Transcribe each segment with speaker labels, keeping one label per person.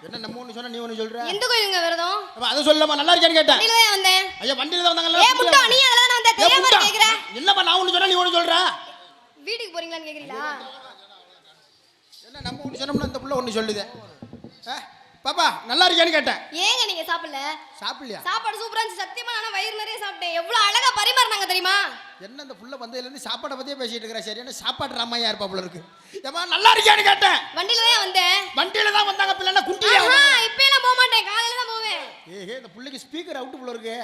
Speaker 1: என்ன நம்ம ஒண்ணு சொன்னா நீ ஒண்ணு சொல்ற?
Speaker 2: எந்த கோயிலுங்க விரதம்?
Speaker 1: அப்ப அத சொல்லமா நல்லா இருக்கான்னு கேட்டேன்.
Speaker 2: வண்டில தான் வந்தேன்.
Speaker 1: ஐயா வண்டில தான் வந்தாங்கல.
Speaker 2: ஏய் முட்டா நீ அதல தான் வந்த தெரியாம கேக்குற.
Speaker 1: என்னப்பா நான் ஒண்ணு சொன்னா நீ ஒண்ணு சொல்ற?
Speaker 2: வீட்டுக்கு போறீங்களான்னு கேக்குறீங்களா?
Speaker 1: என்ன நம்ம ஒண்ணு சொன்னோம்னா அந்த புள்ள ஒண்ணு சொல்லுதே. பாப்பா நல்லா இருக்கான்னு கேட்டேன்.
Speaker 2: ஏங்க நீங்க சாப்பிடல?
Speaker 1: சாப்பிடலையா?
Speaker 2: சாப்பாடு சூப்பரா இருந்துச்சு சத்தியமா நான் வயிறு நிறைய சாப்பிட்டேன். எவ்வளவு அழகா பரிமாறனாங்க தெரியுமா?
Speaker 1: என்ன அந்த புள்ள வந்ததுல இருந்து சாப்பாட பத்தியே பேசிட்டு இருக்கற. சரியான சாப்பாடு ராமையா இருப்பா போல இருக்கு. ஏமா நல்லா இருக்கான்னு கேட்டேன்.
Speaker 2: வண்டில தான் வந்தேன்.
Speaker 1: வண்டில தான் வந்தாங்க பிள்ளை என்ன குண்டியா?
Speaker 2: இப்ப எல்லாம் போக மாட்டேன். காலையில தான் போவேன்.
Speaker 1: ஏய் இந்த புள்ளைக்கு ஸ்பீக்கர் அவுட் போல இருக்கு.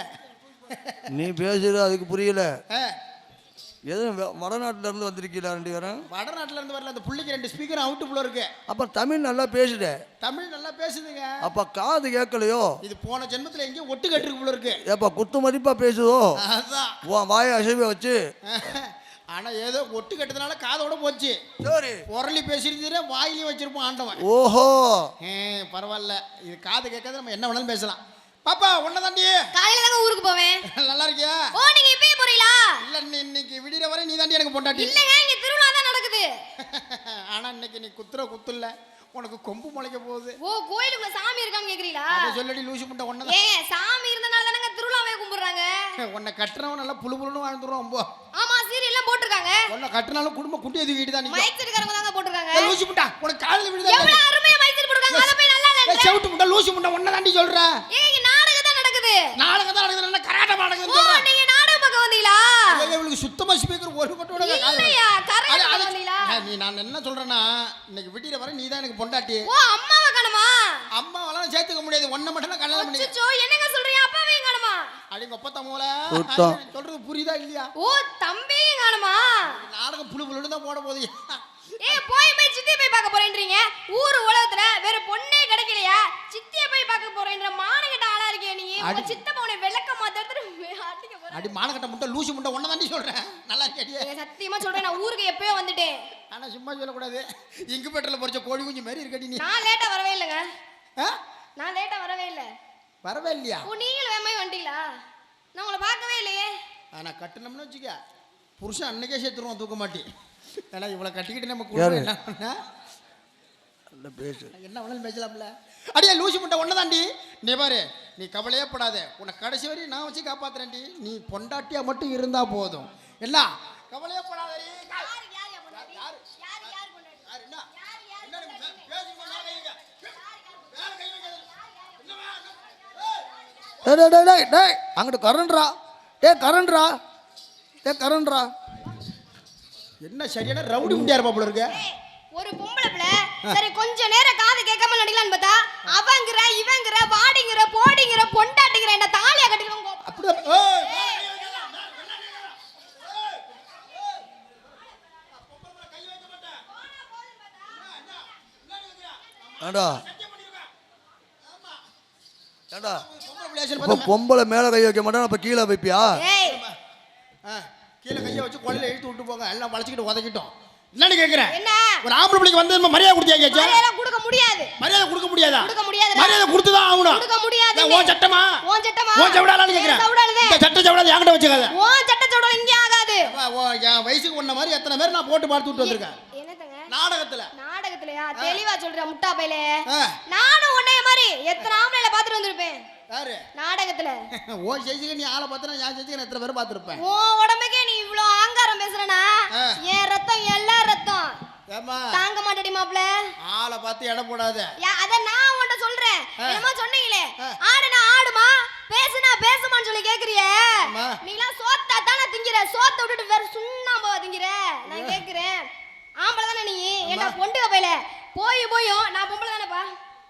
Speaker 3: நீ பேசுற அதுக்கு புரியல. எது வடநாட்டுல இருந்து வந்திருக்கீங்களா ரெண்டு பேரும்?
Speaker 1: வடநாட்டுல இருந்து வரல. அந்த புள்ளைக்கு ரெண்டு ஸ்பீக்கர் அவுட் போல இருக்கு.
Speaker 3: அப்ப தமிழ் நல்லா பேசுற.
Speaker 1: தமிழ் நல்லா பேசுதுங்க.
Speaker 3: அப்ப காது கேட்கலையோ?
Speaker 1: இது போன ஜென்மத்துல எங்கேயோ ஒட்டு கட்டிருக்கு போல இருக்கு.
Speaker 3: ஏப்பா குத்து மதிப்பா பேசுதோ?
Speaker 1: அதான்
Speaker 3: உன் வாயை அசைவ வச்சு.
Speaker 1: ஆனா ஏதோ ஒட்டு கட்டதுனால காதோட போச்சு.
Speaker 3: சரி
Speaker 1: உரளி பேசிருந்தே வாயிலையும் வச்சிருப்போம் ஆண்டவன்.
Speaker 3: ஓஹோ
Speaker 1: பரவாயில்ல. இது காது கேட்காத நம்ம என்ன வேணாலும் பேசலாம். பாப்பா ஒன்னதாண்டி
Speaker 2: காலையில தான் ஊருக்கு போவேன்.
Speaker 1: நல்லா இருக்கியா?
Speaker 2: ஓ நீங்க இப்பவே போறீங்களா?
Speaker 1: இல்ல இன்னைக்கு விடிற வரை நீ தாண்டி எனக்கு பொண்டாட்டி.
Speaker 2: இல்லங்க இங்க திருவிழா தான் நடக்குது.
Speaker 1: ஆனா இன்னைக்கு நீ குத்து இல்ல. உனக்கு கொம்பு முளைக்க போகுது.
Speaker 2: ஓ கோயிலுக்குள்ள சாமி இருக்கான்னு கேக்குறீங்களா?
Speaker 1: அத சொல்லடி லூசு முட்டை ஒன்னதான்.
Speaker 2: ஏய் சாமி இருந்தனால தானங்க திருவிழாவே கும்பிடுறாங்க.
Speaker 1: உன்னை கட்டறவன் நல்லா புளு புளுன்னு வாழ்ந்துறோம் அம்போ.
Speaker 2: ஆமா சீரியல் எல்லாம் போட்டுருக்காங்க.
Speaker 1: உன்னை கட்டனாலும் குடும்ப குட்டி எதுக்கிட்டு தான் நிக்கும்.
Speaker 2: மைக் செட்காரங்க தான் போட்டுருக்காங்க.
Speaker 1: லூசு முட்டை உனக்கு காதுல விடுதா?
Speaker 2: எவ்வளவு அருமையா மைக் செட் போட்டுருக்காங்க. அத போய் நல்லா இல்ல.
Speaker 1: செவுட்டு முட்டை லூசு முட்டை ஒன்னதாண்டி சொல்ற.
Speaker 2: ஏங்க நாடகம் தான் நடக்குது.
Speaker 1: நாடகம் தான் நடக்குது. நல்லா கராட்டே நடக்குதுன்னு
Speaker 2: ஓ
Speaker 1: சொல்ற.
Speaker 2: நீங்க நாடகம் பார்க்க வந்தீங்களா?
Speaker 1: இவளுக்கு சுத்தமா ஸ்பீக்கர் ஒரு கொட்டோட காது.
Speaker 2: இல்லையா கராட்டே பார்க்க வந்தீங்களா?
Speaker 1: நீ நான் என்ன சொல்றேன்னா இன்னைக்கு விடிற வரை நீ தான் எனக்கு பொண்டாட்டி.
Speaker 2: ஓ அம்மாவை காணுமா?
Speaker 1: அம்மாவெல்லாம் சேர்த்துக்க முடியாது. ஒன்ன மட்டும் தான் கல்யாணம் பண்ணி.
Speaker 2: அச்சச்சோ என்னங்க சொல்றீங்க? அப்பாவையும் காணுமா?
Speaker 1: அடிங்க ஒப்பத்த மூல.
Speaker 3: சுத்தம்.
Speaker 1: சொல்றது புரியுதா இல்லையா?
Speaker 2: ஓ தம்பியும் காணுமா?
Speaker 1: நாடகம் புளு புளுன்னு தான் போட போகுது.
Speaker 2: ஏய் போய் சித்தியை போய் பார்க்க போறேன்றீங்க. ஊர் உலகத்துல வேற பொண்ணே கிடைக்கலையா? சித்தியை போய் பார்க்க போறேன்ற மானகட்ட ஆளா இருக்கே நீ. உங்க சித்தப்பா உன்னை விளக்க மாட்டேன்னு அடிக்க போற.
Speaker 1: அடி மானகட்ட முட்டை லூசு முட்டை ஒன்னதாண்டி சொல்றேன். நல்லா இருக்கியா?
Speaker 2: ஏய் சத்தியமா சொல்றேன் நான் ஊருக்கு எப்பவே வந்துட்டேன்.
Speaker 1: ஆனா சும்மா சொல்ல கூடாது. இங்குபேட்டர்ல பொரிச்ச கோழி குஞ்சு மாதிரி இருக்கடி நீ.
Speaker 2: நான் லேட்டா வரவே இல்லங்க.
Speaker 1: நான்
Speaker 2: லேட்டா வரவே இல்ல.
Speaker 1: வரவே இல்லையா?
Speaker 2: ஓ நீங்களும் வேகமா வந்துட்டீங்களா? நான் உங்களை பார்க்கவே இல்லையே.
Speaker 1: ஆனா கட்டணும்னு வச்சுக்க புருஷன் அன்னைக்கே சேர்த்துருவோம் தூக்க மாட்டி. ஏன்னா இவளை கட்டிக்கிட்டு நம்ம கூட என்ன பண்ண
Speaker 3: பேசு
Speaker 1: என்ன வேணாலும் பேசலாம்ல. அடியா லூசி முட்டை ஒன்னதாண்டி. நீ பாரு நீ கவலையே படாத. உன்னை கடைசி வரையும் நான் வச்சு காப்பாத்துறேன்டி. நீ பொண்டாட்டியா மட்டும் இருந்தா போதும். என்ன கவலையே படாத.
Speaker 3: அங்கிட்டு கரண்ட்ரா. கரண்ட்ரா
Speaker 1: என்ன சரியான ரவுடி முண்டியா இருப்பா போல இருக்கு.
Speaker 2: ஒரு பொம்பளை பிள்ளை சரி கொஞ்ச நேரம் காது கேட்காம நடிக்கலான்னு பார்த்தா அவங்கற இவங்கற வாடிங்கற போடிங்கற பொண்டாட்டிங்கற என்ன தாலியா கட்டிடுவாங்க.
Speaker 1: அப்படியே
Speaker 3: பொம்பளை மேல கை வைக்க மாட்டேன். அப்ப கீழே வைப்பியா?
Speaker 1: கீழே கையை வச்சு கொலையில இழுத்து விட்டு போங்க. எல்லாம் வளைச்சிக்கிட்டு உதக்கிட்டோம். என்னன்னு கேக்குறேன்.
Speaker 2: என்ன
Speaker 1: ஒரு ஆம்பளை பிள்ளைக்கு வந்து மரியாதை கொடுத்தியா?
Speaker 2: மரியாதை கொடுக்க முடியாது.
Speaker 1: மரியாதை கொடுக்க முடியாதா?
Speaker 2: கொடுக்க முடியாது.
Speaker 1: மரியாதை கொடுத்து தான் ஆகணும்.
Speaker 2: கொடுக்க முடியாது.
Speaker 1: ஓ சட்டமா?
Speaker 2: ஓ சட்டமா?
Speaker 1: ஓ சவடாலான்னு கேக்குறேன். இந்த சட்ட சவடால என்கிட்ட வச்சுக்காத.
Speaker 2: ஓ சட்ட சவடால இங்க ஆகாது.
Speaker 1: ஓ என் வயசுக்கு ஒண்ண மாதிரி எத்தனை பேர் நான் போட்டு பார்த்து விட்டு வந்திருக்கேன்.
Speaker 2: என்னதங்க?
Speaker 1: நாடகத்துலயா?
Speaker 2: தெளிவா சொல்ற முட்டா பையலே. நானும் உன்னைய மாதிரி எத்தனை ஆம்பளைல பாத்துட்டு வந்திருப்பேன்.
Speaker 1: யாரு?
Speaker 2: நாடகத்துல.
Speaker 1: ஓ சேச்சிக்கு நீ ஆளை பார்த்தா நான் சேச்சிக்கு எத்தனை பேர் பாத்துருப்பேன்.
Speaker 2: ஓ உடம்புக்கே நீ இவ்ளோ ஆங்காரம் பேசுறனா? என் ரத்தம் எல்லா ரத்தம். ஏமா தாங்க மாட்டடி மாப்ள. ஆளை பார்த்து எடை போடாத. அத நான் உன்கிட்ட சொல்றேன். என்னமா சொன்னீங்களே ஆடுனா ஆடுமா பேசுனா பேசுமான்னு சொல்லி கேக்குறியே. நீலாம் சோத்தா தான திங்கற. சோத்த விட்டுட்டு வேற சுண்ணாம்பா திங்கற. நான் கேக்குறேன் ஆம்பள தானே நீ? ஏண்டா பொண்டுக பையல போயும் நான் பொம்பள தானேப்பா.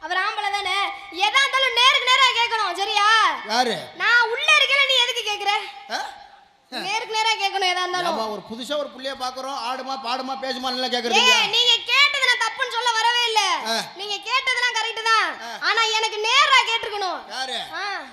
Speaker 2: அவர் ஆம்பள தானே. எதா இருந்தாலும் நேருக்கு நேரா கேட்கணும். சரியா? யாரு? நான் உள்ள இருக்கல நீ எதுக்கு கேக்குற? நேருக்கு நேரா கேட்கணும் எதா இருந்தாலும். ஆமா ஒரு புதுசா ஒரு புள்ளைய பாக்குறோம். ஆடுமா பாடுமா பேசுமா எல்லாம் கேக்குறது இல்ல. நீங்க கேட்டது நான் தப்புன்னு சொல்ல வரவே இல்ல. நீங்க கேட்டதெல்லாம் கரெக்ட் தான். ஆனா எனக்கு நேரா கேட்றணும். யாரு?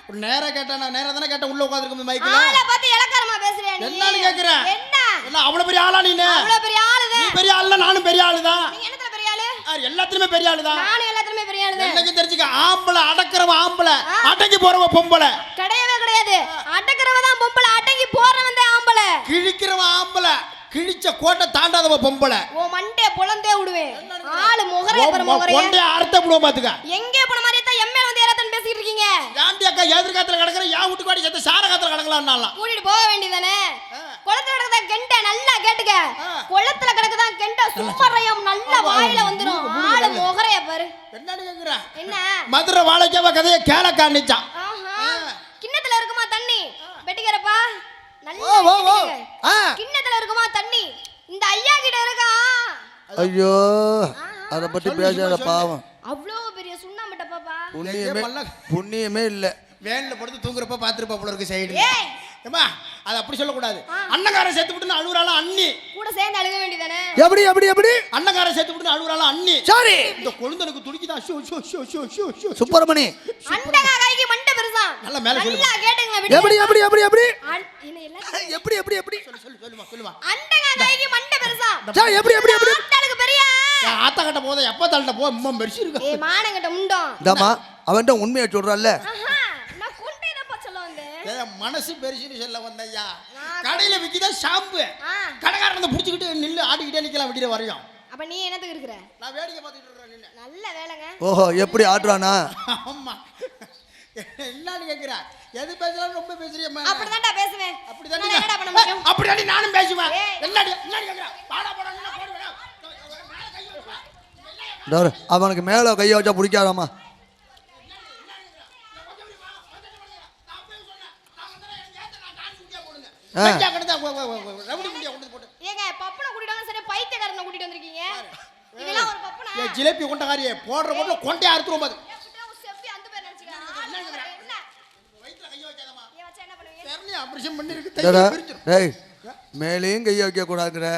Speaker 2: ஒரு நேரா கேட்டா நான் நேரா தான கேட்ட உள்ள உட்கார்ந்திருக்கும் மைக்ல. ஆளை பார்த்து இலக்காரமா பேசுறியா நீ? என்னன்னு கேக்குற? என்ன அவ்வளவு பெரிய ஆளா நீ? அவ்வளவு பெரிய ஆளுதான். நீ பெரிய ஆளு நானும் பெரிய ஆளுதான். நீ என்னத்துல பெரிய ஆளு? எல்லாத்துலயுமே பெரிய ஆளுதான். நானும் எல்லாத்துலயுமே பெரிய ஆளுதான். எனக்கு தெரிஞ்சுக்க ஆம்பளை அடக்குறவ ஆம்பளை அடங்கி போறவ பொம்பளை. கிடையவே கிடையாது. அடக்குறவ தான் பொம்பளை. அடங்கி போறவன் தான் ஆம்பளை. கிழிக்கிறவ ஆம்பளை. கிழிச்ச கோட்டை தாண்டாதவ பொம்பளை. ஓ மண்டே பொளந்தே விடுவேன். ஆளு முகர மோகரே பாரு மோகரே.
Speaker 1: கொண்டே அறுத்த புடுவோம் பாத்துக்க.
Speaker 2: எங்கே போன மாதிரியே தான் எம்மே வந்து ஏறாதன்னு பேசிட்டு இருக்கீங்க.
Speaker 1: ஏன்டி அக்கா எதிர்காத்துல கிடக்குற யா வீட்டுக்கு வாடி செத்து சார காத்துல கிடக்கலாம்னாலாம்.
Speaker 2: கூட்டிட்டு போக வேண்டியதானே. குளத்துல கிடக்குதா கெண்ட நல்லா கேட்டுக்க. குளத்துல கிடக்குதா கெண்ட சும்மறையம் நல்ல வாயில வந்துரும். ஆளு மோகரைய பாரு.
Speaker 1: என்னடி கேக்குற?
Speaker 2: என்ன?
Speaker 1: மதுரை வாழைக்காவ கதையை கேளக்கா நிச்சான்.
Speaker 2: கிண்ணத்துல இருக்குமா தண்ணி? வெட்டிக்கிறப்பா.
Speaker 3: ஓ ஓ ஓ ஆ
Speaker 2: கிண்ணத்துல இருக்குமா தண்ணி? இந்த ஐயா கிட்ட இருக்கா.
Speaker 3: ஐயோ அத பத்தி பேசாத பாவம்.
Speaker 2: அவ்ளோ பெரிய சுண்ணாம்பட்ட பாப்பா.
Speaker 3: புண்ணியமே இல்ல.
Speaker 1: வேன்ல படுத்து தூங்குறப்ப பாத்துருப்பா போல இருக்கு சைடு.
Speaker 2: ஏய்
Speaker 1: ஏமா அத அப்படி சொல்ல கூடாது. அண்ணங்காரன் சேர்த்து விட்டுன்னு அழுகுறாளா அண்ணி.
Speaker 2: கூட சேர்ந்து அழுக வேண்டியதானே.
Speaker 3: எப்படி எப்படி எப்படி?
Speaker 1: அண்ணங்காரன் சேர்த்து விட்டுன்னு அழுகுறாளா அண்ணி.
Speaker 3: சாரி.
Speaker 1: இந்த கொழுந்தனுக்கு துடிக்குதா ஷோ ஷோ ஷோ ஷோ ஷோ ஷோ.
Speaker 3: சுப்பிரமணி.
Speaker 2: அண்டகா கைக்கு மண்டை பெருசா.
Speaker 1: நல்லா மேல சொல்லு.
Speaker 2: நல்லா கேட்டுங்க
Speaker 3: எப்படி எப்படி எப்படி எப்படி?
Speaker 2: என்ன எல்லாம்
Speaker 3: எப்படி எப்படி எப்படி?
Speaker 1: சொல்லுமா.
Speaker 2: அண்டகா கைக்கு மண்டை பெருசா.
Speaker 3: சார் எப்படி எப்படி எப்படி?
Speaker 2: ஆத்தாளுக்கு பெரிய.
Speaker 1: ஆத்தா கட்ட போதே எப்ப தள்ளட்ட போ அம்மா மெர்சி இருக்கு.
Speaker 2: ஏய் மானங்கட்ட முண்டம்.
Speaker 3: தமா அவன்ட்ட உண்மையை சொல்றல்ல.
Speaker 2: நான் கொண்டே தான் சொல்ல வந்தேன்.
Speaker 1: ஏய் மனசு பெருசுன்னு சொல்ல வந்தையா. கடையில விக்கிதா ஷாம்பு. கடைக்காரன் வந்து புடிச்சிட்டு நில்லு ஆடிக்கிட்டே நிக்கலாம் விடிற வரையும்.
Speaker 2: அப்ப நீ என்னத்துக்கு இருக்கற?
Speaker 1: நான் வேடிக்கை பார்த்துட்டு இருக்கேன் நின்னு.
Speaker 2: நல்ல வேலைங்க.
Speaker 3: ஓஹோ எப்படி ஆடுறானா?
Speaker 1: அம்மா என்னன்னு கேக்குற? எது பேசலாம் ரொம்ப பேசுறியம்மா.
Speaker 2: அப்படிதான்டா பேசுவேன்.
Speaker 1: அப்படிதான்
Speaker 2: என்னடா பண்ண முடியும்?
Speaker 1: அப்படியே நானும் பேசுவேன். என்னடி கேக்குற? பாடா போடா போடுவேன்.
Speaker 3: அவனுக்கு மேல கையை வச்சா பிடிக்காதாமா.
Speaker 2: ஏங்க பப்பனை கூட்டிட்டு சரி பைத்தியக்காரனை கூட்டிட்டு வந்திருக்கீங்க. இதெல்லாம் ஒரு பப்பனா?
Speaker 1: ஏ ஜிலேபி கொண்டகாரியே போடுற போட்ல கொண்டே அறுத்துறோம் பாரு.
Speaker 2: செப்பி அந்த பேர் நினைச்சுக்க. என்ன?
Speaker 1: வயித்துல கைய வைக்காதமா.
Speaker 2: ஏ வச்சா என்ன பண்ணுவீங்க?
Speaker 1: தெர்னி ஆபரேஷன் பண்ணிருக்கு தைய பிரிச்சிரும்.
Speaker 3: டேய் மேலேயும் கையை வைக்க கூடாதுங்கற.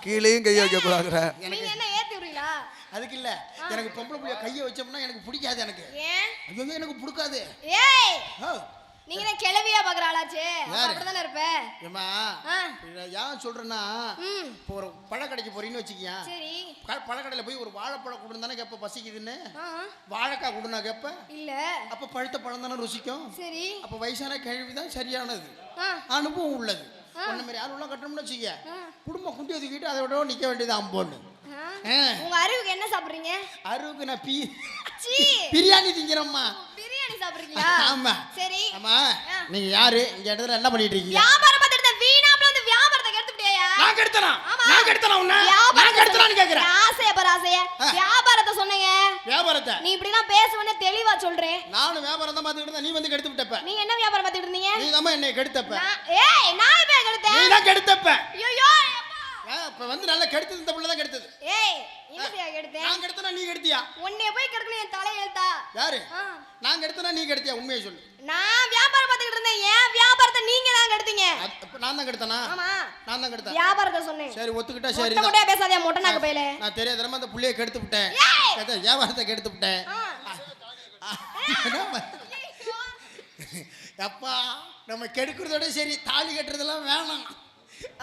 Speaker 3: கீழேயும் கையை வைக்க கூடாதுங்கற.
Speaker 2: நீங்க என்ன ஏத்தி விடுறீங்களா?
Speaker 1: அதுக்கு இல்ல. எனக்கு பொம்பளை புள்ளைய கைய வச்சோம்னா எனக்கு பிடிக்காது எனக்கு.
Speaker 2: ஏன்?
Speaker 1: ஐயோ எனக்கு பிடிக்காது.
Speaker 2: ஏய் நீங்க என்ன கிளவியா பாக்குற ஆளாச்சே. அப்படிதானே இருப்ப.
Speaker 1: ஏமா ஏன் சொல்றேன்னா இப்போ ஒரு பழக்கடைக்கு போறீன்னு வச்சுக்கியா.
Speaker 2: சரி.
Speaker 1: பழக்கடையில போய் ஒரு வாழைப்பழம் கொடுன்னு தானே கேப்ப பசிக்குதுன்னு. வாழைக்காய் கொடுனா கேப்ப.
Speaker 2: இல்ல.
Speaker 1: அப்ப பழுத்த பழம் தானே ருசிக்கும்.
Speaker 2: சரி.
Speaker 1: அப்ப வயசான கேள்விதான் சரியானது. அனுபவம் உள்ளது. ஒண்ணு மாதிரி யாரும் உள்ள கட்டணும்னு வச்சுக்க. குடும்பம் குண்டி ஒதுக்கிட்டு அதை விட நிக்க வேண்டியது அம்போன்னு.
Speaker 2: உங்க அறிவுக்கு என்ன சாப்பிடுறீங்க?
Speaker 1: அறிவுக்கு நான் பிரியாணி திங்கிறோம்மா.
Speaker 2: பிரியாணி சாப்பிடுறீங்களா?
Speaker 1: ஆமா.
Speaker 2: சரி.
Speaker 1: ஆமா. நீங்க யாரு இந்த இடத்துல என்ன பண்ணிட்டு இருக்கீங்க?
Speaker 2: வியாபாரம் பார்த்துட்டு வீணாப்ல வந்து வியாபாரத்தை கெடுத்துட்டியா?
Speaker 1: நான் கெடுத்தனா உன்ன? நான் கெடுத்தனான்னு கேக்குறேன்.
Speaker 2: ஆசைய பாரு ஆசைய. வியாபாரத்தை சொன்னீங்க.
Speaker 1: வியாபாரத்தை
Speaker 2: நீ இப்படி தான் பேசுவனே தெளிவா சொல்றேன்.
Speaker 1: நானும் வியாபாரம் தான் பார்த்துட்டு இருந்தேன். நீ வந்து கெடுத்து விட்டப்ப.
Speaker 2: நீங்க என்ன வியாபாரம் பார்த்துட்டு இருந்தீங்க?
Speaker 1: நீ தான் என்னை கெடுத்தப்ப.
Speaker 2: ஏய் நான் இப்ப கெடுத்தேன்.
Speaker 1: நீ தான் கெடுத்தப்ப.
Speaker 2: ஐயோ
Speaker 1: இப்ப வந்து நல்லா கெடுத்தது இந்த புள்ள தான் கெடுத்தது.
Speaker 2: ஏய் என்னையா கெடுத்தேன்?
Speaker 1: நான் கெடுத்தனா நீ கெடுத்தியா?
Speaker 2: உன்னைய போய் கெடுக்கணும் என் தலை எழுத்தா.
Speaker 1: யாரு? நான் கெடுத்தனா நீ கெடுத்தியா? உண்மையை சொல்லு.
Speaker 2: நான் வியாபாரம் பார்த்துட்டு இருந்தேன். ஏன் வியாபாரத்தை நீங்க தான் கெடுத்தீங்க.
Speaker 1: நான் தான் கெடுத்தனா?
Speaker 2: ஆமா நான்
Speaker 1: தான் கெடுத்தேன்.
Speaker 2: வியாபாரத்தை சொன்னேன்.
Speaker 1: சரி ஒத்துக்கிட்டா சரி.
Speaker 2: மொட்டை பேசாதே மொட்டை நாக்கு பையலே.
Speaker 1: நான் தெரியாதரமா அந்த புள்ளைய கெடுத்து விட்டேன். வியாபாரத்தை கெடுத்து விட்டேன். அப்பா நம்ம கெடுக்கிறதோட சரி தாலி கட்டுறதெல்லாம் வேணாம்.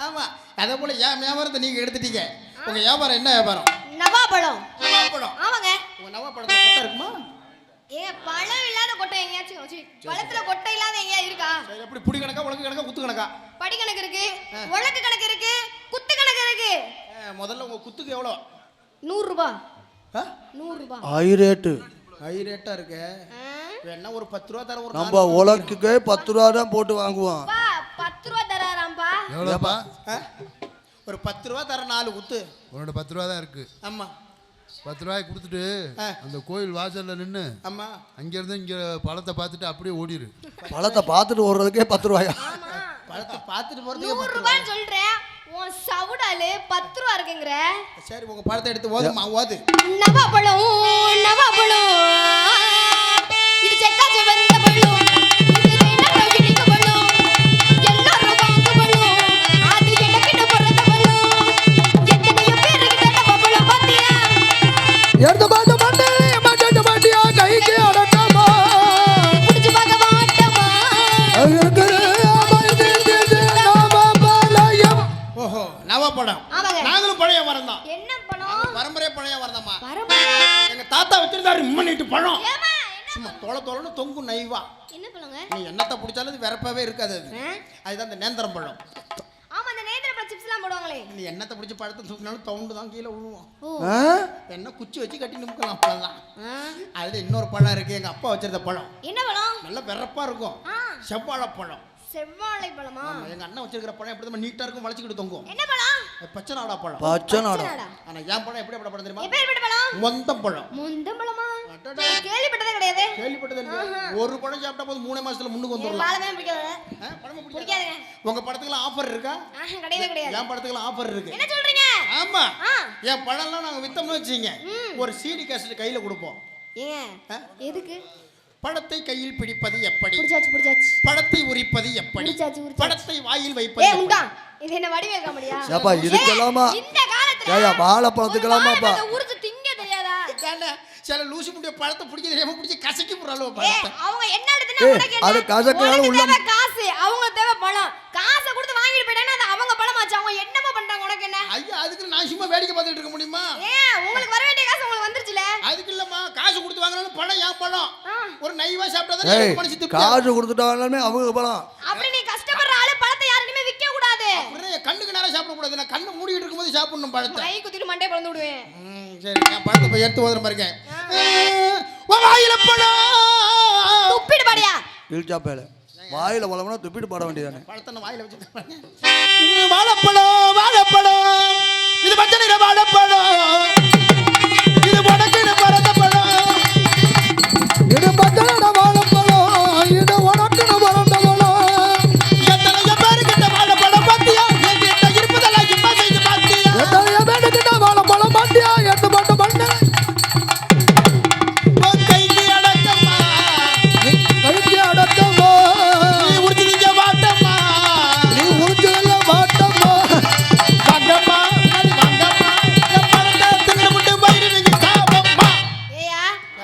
Speaker 1: ஆமா அதே போல ஏன் வியாபாரத்தை நீங்க எடுத்துட்டீங்க. உங்க வியாபாரம் என்ன வியாபாரம்?
Speaker 2: நவாப்பழம்.
Speaker 1: நவாப்பழம்.
Speaker 2: ஆமாங்க.
Speaker 1: உங்க நவாப்பழத்துல கொட்டை இருக்குமா?
Speaker 2: பழம் இல்லாத கொட்டை எங்கயாச்சும் வச்சு பழத்துல கொட்டை இல்லாத எங்கயா இருக்கா?
Speaker 1: சரி எப்படி புடி கணக்கா உலக்கு கணக்கா குத்து கணக்கா?
Speaker 2: படி கணக்கு இருக்கு, உலக்கு கணக்கு இருக்கு, குத்து கணக்கு இருக்கு.
Speaker 1: முதல்ல உங்க குத்துக்கு எவ்வளவு?
Speaker 2: 100 ரூபாய். 100 ரூபாய்.
Speaker 3: High rate.
Speaker 1: ஹை ரேட்டா இருக்கு. வேணா ஒரு 10 ரூபாய் தர. ஒரு
Speaker 3: நம்ம உலக்குக்கு 10 ரூபாய் தான் போட்டு வாங்குவோம்.
Speaker 2: 10 ரூபாய் தராராம்பா.
Speaker 4: எவ்வளோப்பா?
Speaker 1: ஒரு 10 ரூபாய் தர 4 குத்து.
Speaker 4: உன்னோட 10 ரூபா தான் இருக்கு.
Speaker 1: ஆமா
Speaker 4: 10 ரூபாய் கொடுத்துட்டு அந்த கோயில் வாசல்ல நின்று
Speaker 1: ஆமா
Speaker 4: அங்கிருந்து இங்க பழத்தை பார்த்துட்டு அப்படியே ஓடிரு.
Speaker 3: பழத்தை பார்த்துட்டு ஓடுறதுக்கே 10 ரூபாயா?
Speaker 1: பழத்தை பார்த்துட்டு போறதுக்கு
Speaker 2: 100 ரூபாய் சொல்றேன். உன் சவுடாலே 10 ரூபாய் இருக்குங்கற.
Speaker 1: சரி உங்க பழத்தை எடுத்து ஓதுமா ஓது.
Speaker 2: நவாப்பழம் நவாப்பழம் இது செக்காச்சு வந்த பழம். இது என்ன கவிடிக்கு பழம். எல்லாரும் வாங்க பழம். அது எனக்கிட்ட பிறந்த பழம். எத்தனையோ பேருக்கு நவாப்பழம் பாத்தியா?
Speaker 3: எடுத்து பார்த்து மாட்டியா கைக்கு அடக்கமா
Speaker 2: புடிச்சு பார்க்க மாட்டமா.
Speaker 1: ஓஹோ நவாப்பழம். நாங்களும் பழைய மரம் தான்.
Speaker 2: என்ன பழம்?
Speaker 1: பரம்பரை பழைய மரம் தான்.
Speaker 2: பரம்பரை.
Speaker 1: எங்க தாத்தா வச்சிருந்தாரு இம்மனிட்டு பழம்.
Speaker 2: ஏமா
Speaker 1: சும்மா தொலை தொங்கும் நைவா.
Speaker 2: என்ன பழங்க?
Speaker 1: நீ என்னத்த பிடிச்சாலும் அது விரப்பவே இருக்காது. அது அதுதான் அந்த நேந்திரம் பழம்.
Speaker 2: ஆமா அந்த நேந்திர பழம் சிப்ஸ்லாம் போடுவாங்களே.
Speaker 1: நீ என்னத்தை பிடிச்சி பழத்தை தூக்கினாலும் தவுண்டு தான் கீழே விழுவோம்.
Speaker 3: ஆ?
Speaker 1: என்ன குச்சி வச்சு கட்டி நிமிக்கலாம் அவ்வளோதான். அதுல இன்னொரு பழம் இருக்கு, எங்க அப்பா வச்சிருந்த பழம்.
Speaker 2: என்ன பழம்?
Speaker 1: நல்ல வெறப்பா இருக்கும், செவ்வாழைப்பழம்.
Speaker 2: செவ்வாழை பழமா?
Speaker 1: எங்க அண்ணன் வச்சிருக்கிற பழம் எப்படி நீட்டா இருக்கும், வளைச்சிக்கிட்டு தொங்கும்.
Speaker 2: என்ன பழம்?
Speaker 1: பச்சை நாடா பழம்.
Speaker 3: பச்சை நாடா.
Speaker 1: ஆனா என் பழம் எப்படி பழம் தெரியுமா?
Speaker 2: எப்பேற்பட்ட பழம்?
Speaker 1: மொந்தம் பழம்.
Speaker 2: முந்தம் பழமா? கேள்விப்பட்டதே கிடையாது.
Speaker 1: கேள்விப்பட்டது ஒரு பழம் சாப்பிட்டா போது 3 மாசத்துல முன்னுக்கு வந்துடலாம்.
Speaker 2: பழமே பிடிக்காது.
Speaker 1: பழமே
Speaker 2: பிடிக்காதுங்க.
Speaker 1: உங்க படத்துக்குலாம் ஆஃபர் இருக்கா?
Speaker 2: கிடையவே கிடையாது.
Speaker 1: என் படத்துக்குலாம் ஆஃபர் இருக்கு.
Speaker 2: என்ன சொல்றீங்க?
Speaker 1: ஆமா, என் பழம்லாம் நாங்க வித்தோம்னு வச்சீங்க, ஒரு சிடி கேசட் கையில கொடுப்போம்.
Speaker 2: ஏங்க எதுக்கு?
Speaker 1: படத்தை கையில் பிடிப்பது எப்படி,
Speaker 2: புடிச்சாச்சு
Speaker 1: படத்தை உரிப்பது எப்படி, படத்தை வாயில் வைப்பது
Speaker 2: ஏய் உண்டா, இது என்ன வடிவேல் காமெடியா?
Speaker 3: ஏப்பா இதுக்கலாமா?
Speaker 2: இந்த காலத்துல
Speaker 3: ஏயா வாழைப்பழத்துக்கலாமாப்பா?
Speaker 2: ஊருக்கு திங்க தெரியாதா?
Speaker 1: சில லூசு முட்டிய பழத்தை பிடிக்க தெரியாம பிடிச்சி கசக்கி போறாளோ பழத்தை.
Speaker 2: அவங்க என்ன எடுத்துனா உனக்கு என்ன?
Speaker 3: அது கசக்குனால உள்ள
Speaker 2: தேவை காசு, அவங்க தேவை பழம். காசை கொடுத்து வாங்கிட்டு போயிட்டானா அது அவங்க பழமாச்சு. அவங்க என்னமா பண்றாங்க உனக்கு என்ன?
Speaker 1: ஐயா அதுக்கு நான் சும்மா வேடிக்கை பார்த்துட்டு இருக்க முடியுமா?
Speaker 2: உங்களுக்கு வர வேண்டிய காசு உங்களுக்கு வந்துருச்சுல.
Speaker 1: அதுக்கு இல்லம்மா, காசு கொடுத்து வாங்குறாலும் பழம் ஏன் பழம், ஒரு நைவா சாப்பிட்டா தான் எனக்கு மனசு திருப்தி.
Speaker 3: காசு கொடுத்துட்டாலுமே அவங்க பழம்.
Speaker 2: அப்படி நீ கஷ்டப்படுற ஆளு பழத்தை யாருமே விக்க கூடாது.
Speaker 1: அப்படியே கண்ணுக்கு நேரா சாப்பிட கூடாது, நான் கண்ணு மூடிட்டு இருக்கும்போது சாப்பிடணும் பழத்தை.
Speaker 2: கை குத்திட்டு மண்டைய பிளந்து விடுவேன்.
Speaker 1: சரி, நான் பழத்தை போய் எடுத்து ஓதுற பாருங்க. வாயில பழம்
Speaker 2: துப்பிடு பாடியா.
Speaker 3: இழுச்சாப்பேல வாயில வளவனா துப்பிட்டு பாட வேண்டியதானே.
Speaker 1: பழத்தை வாயில வச்சுட்டு வாழைப்பழம், வாழைப்பழம், இது பச்சை நிற வாழைப்பழம், இது உனக்கு பறந்த பழம்,
Speaker 3: இது பச்சை நிற வாழைப்பழம், இது உனக்கு பறந்த பழம்.
Speaker 1: எத்தனை பேருக்கிட்ட வாழைப்பழம் பாத்தியா, என்கிட்ட இருப்பதெல்லாம் இப்ப செஞ்சு பாத்தியா,
Speaker 3: எத்தனை பேருக்கிட்ட வாழைப்பழம் பாத்தியா, எட்டு பட்டு பண்ணு
Speaker 1: கைக்கு அடக்கம்மா,
Speaker 3: கைக்கு அடக்கம்மா,
Speaker 1: நீ உடிச்சிங்க வாட்டம்மா,
Speaker 3: நீ உறிஞ்சல வாட்டம்மா,
Speaker 1: வாங்கம்மா, வாங்கம்மா, என் பழத்தை தின்னு விட்டு வயிறு நீங்க சாப்பம்மா.
Speaker 2: ஏயா